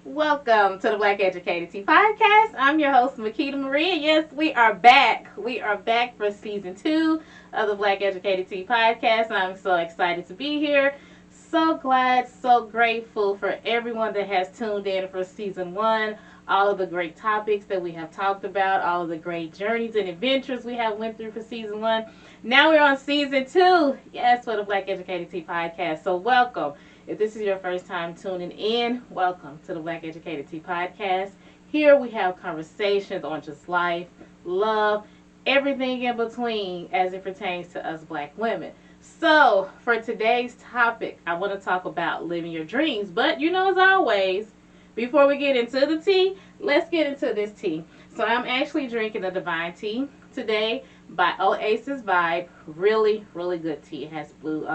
Welcome to the Black Educated Tea Podcast. I'm your host, Makeda Marie. And yes, we are back. We are back for season 2 of the Black Educated Tea Podcast. I'm so excited to be here. So glad, so grateful for everyone that has tuned in for season 1. All of the great topics that we have talked about, all of the great journeys and adventures we have went through for season 1. Now we're on season 2. Yes, for the Black Educated Tea Podcast. So welcome. If this is your first time tuning in, welcome to the Black Educated Tea Podcast. Here we have conversations on just life, love, everything in between as it pertains to us black women. So, for today's topic, I want to talk about living your dreams. But, as always, before we get into the tea, let's get into this tea. So, I'm actually drinking the Divine Tea today by Oasis Vibe. Really, really good tea. It has blue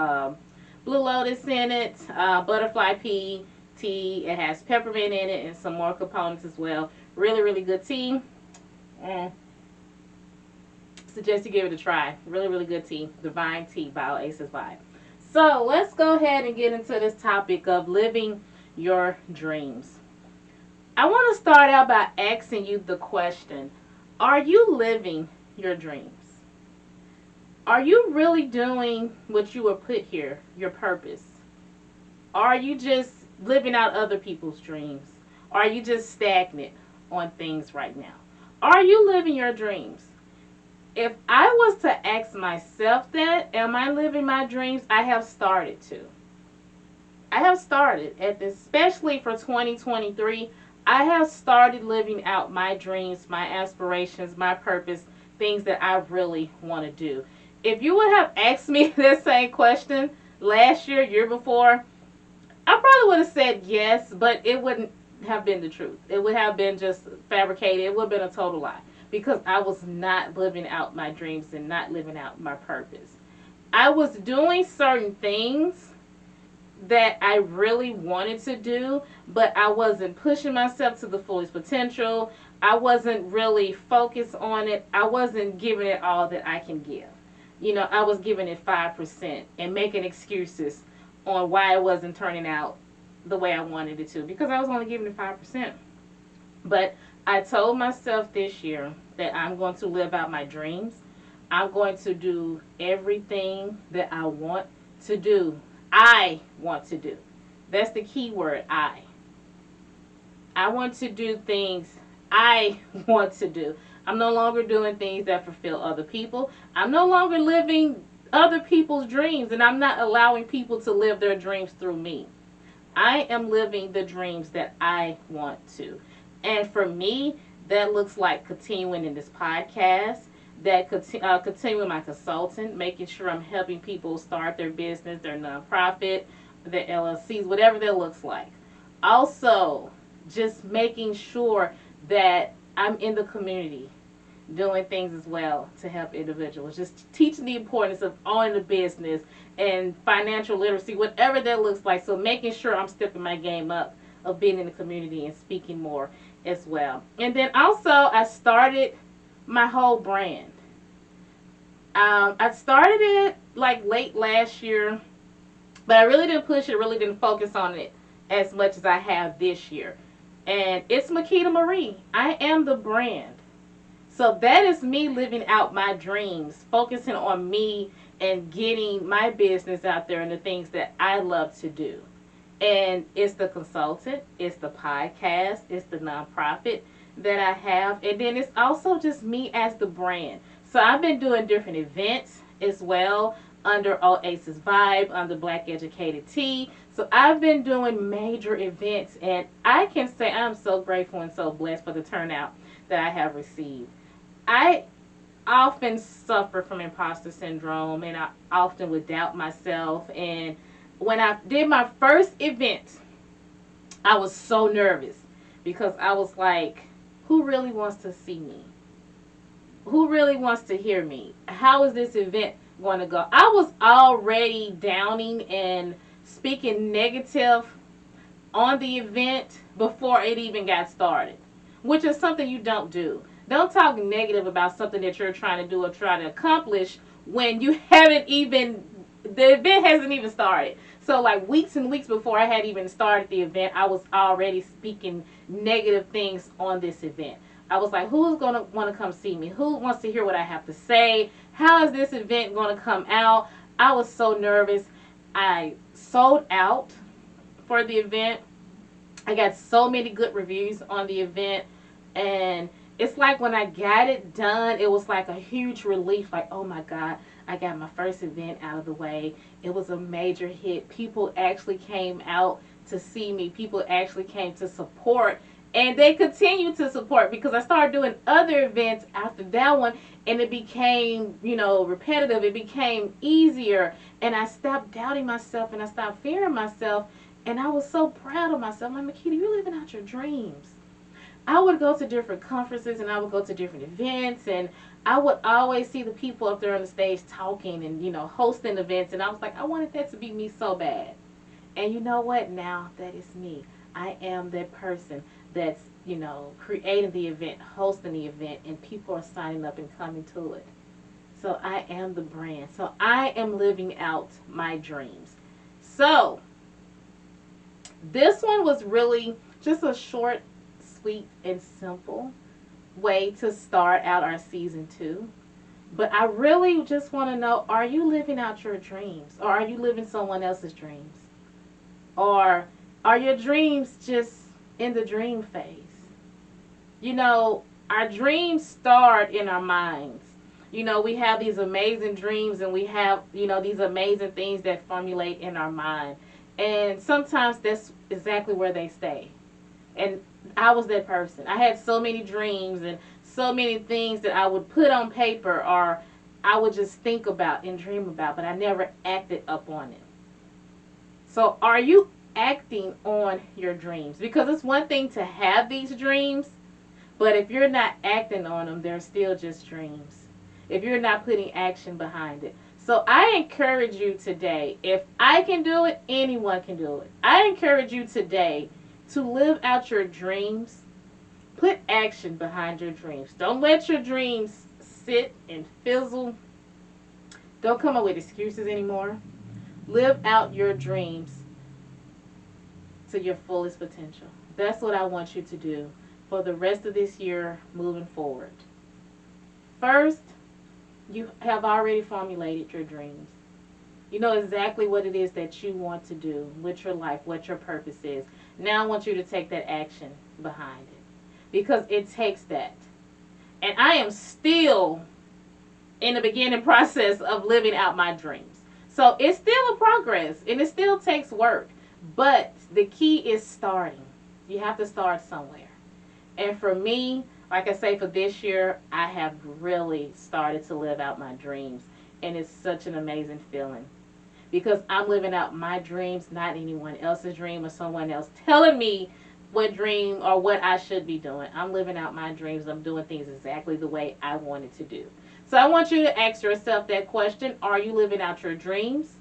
lotus in it, butterfly pea tea. It has peppermint in it and some more components as well. Really, really good tea. Suggest you give it a try. Really, really good tea. Divine Tea by Oasis Vibe. So let's go ahead and get into this topic of living your dreams. I want to start out by asking you the question, are you living your dreams? Are you really doing what you were put here, your purpose? Are you just living out other people's dreams? Are you just stagnant on things right now? Are you living your dreams? If I was to ask myself that, am I living my dreams? I have started to. I have started, especially for 2023, I have started living out my dreams, my aspirations, my purpose, things that I really want to do. If you would have asked me this same question last year before, I probably would have said yes, but it wouldn't have been the truth. It would have been just fabricated. It would have been a total lie because I was not living out my dreams and not living out my purpose. I was doing certain things that I really wanted to do, but I wasn't pushing myself to the fullest potential. I wasn't really focused on it. I wasn't giving it all that I can give. I was giving it 5% and making excuses on why it wasn't turning out the way I wanted it to because I was only giving it 5%. But I told myself this year that I'm going to live out my dreams. I'm going to do everything that I want to do. I want to do. That's the key word, I. I want to do things I want to do. I'm no longer doing things that fulfill other people. I'm no longer living other people's dreams, and I'm not allowing people to live their dreams through me. I am living the dreams that I want to. And for me, that looks like continuing in this podcast, that continuing my consultant, making sure I'm helping people start their business, their nonprofit, their LLCs, whatever that looks like. Also, just making sure that I'm in the community doing things as well to help individuals. Just teaching the importance of owning a business and financial literacy, whatever that looks like. So making sure I'm stepping my game up of being in the community and speaking more as well. And then also I started my whole brand. I started it like late last year, but I really didn't push it, really didn't focus on it as much as I have this year. And it's Makeda Marie. I am the brand. So that is me living out my dreams, focusing on me and getting my business out there and the things that I love to do. And it's the consultant, it's the podcast, it's the nonprofit that I have. And then it's also just me as the brand. So I've been doing different events as well under Oasis Vibe, under Black Educated Tea. So I've been doing major events, and I can say I'm so grateful and so blessed for the turnout that I have received. I often suffer from imposter syndrome, and I often would doubt myself. And when I did my first event, I was so nervous because I was like, who really wants to see me? Who really wants to hear me? How is this event going to go? I was already downing and speaking negative on the event before it even got started, which is something you don't do. Don't talk negative about something that you're trying to do or try to accomplish when you haven't even, the event hasn't even started. So like weeks and weeks before I had even started the event, I was already speaking negative things on this event. I was like, who's going to want to come see me? Who wants to hear what I have to say? How is this event going to come out? I was so nervous. I sold out for the event. I got so many good reviews on the event, and it's like when I got it done, it was like a huge relief. Like, oh my God, I got my first event out of the way. It was a major hit. People actually came out to see me. People actually came to support, and they continue to support because I started doing other events after that one, and it became, repetitive. It became easier, and I stopped doubting myself, and I stopped fearing myself. And I was so proud of myself. I'm like, Makeda, you're living out your dreams. I would go to different conferences and I would go to different events, and I would always see the people up there on the stage talking and, hosting events. And I was like, I wanted that to be me so bad. And you know what? Now that is me. I am that person that's, creating the event, hosting the event, and people are signing up and coming to it. So I am the brand. So I am living out my dreams. So this one was really just a short, sweet, and simple way to start out our season 2. But I really just want to know, are you living out your dreams? Or are you living someone else's dreams? Or are your dreams just in the dream phase? Our dreams start in our minds. We have these amazing dreams, and we have, these amazing things that formulate in our mind. And sometimes that's exactly where they stay. And I was that person. I had so many dreams and so many things that I would put on paper, or I would just think about and dream about, but I never acted up on it. So are you acting on your dreams? Because it's one thing to have these dreams, but if you're not acting on them, they're still just dreams. If you're not putting action behind it. So I encourage you today, if I can do it, anyone can do it. I encourage you today to live out your dreams. Put action behind your dreams. Don't let your dreams sit and fizzle. Don't come up with excuses anymore. Live out your dreams to your fullest potential. That's what I want you to do for the rest of this year moving forward. First, you have already formulated your dreams. You know exactly what it is that you want to do with your life, what your purpose is. Now I want you to take that action behind it, because it takes that. And I am still in the beginning process of living out my dreams. So it's still a progress, and it still takes work. But the key is starting. You have to start somewhere. And for me, like I say, for this year, I have really started to live out my dreams. And it's such an amazing feeling. Because I'm living out my dreams, not anyone else's dream or someone else telling me what dream or what I should be doing. I'm living out my dreams. I'm doing things exactly the way I wanted to do. So I want you to ask yourself that question. Are you living out your dreams?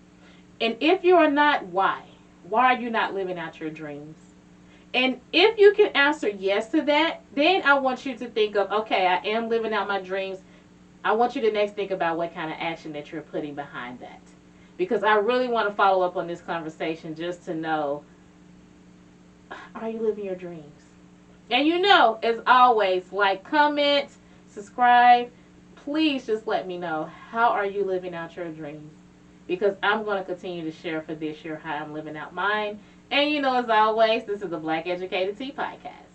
And if you are not, why? Why are you not living out your dreams? And if you can answer yes to that, then I want you to think of, okay, I am living out my dreams. I want you to next think about what kind of action that you're putting behind that. Because I really want to follow up on this conversation just to know, are you living your dreams? And as always, like, comment, subscribe. Please just let me know, how are you living out your dreams? Because I'm going to continue to share for this year how I'm living out mine. And as always, this is the Black Educated Tea Podcast.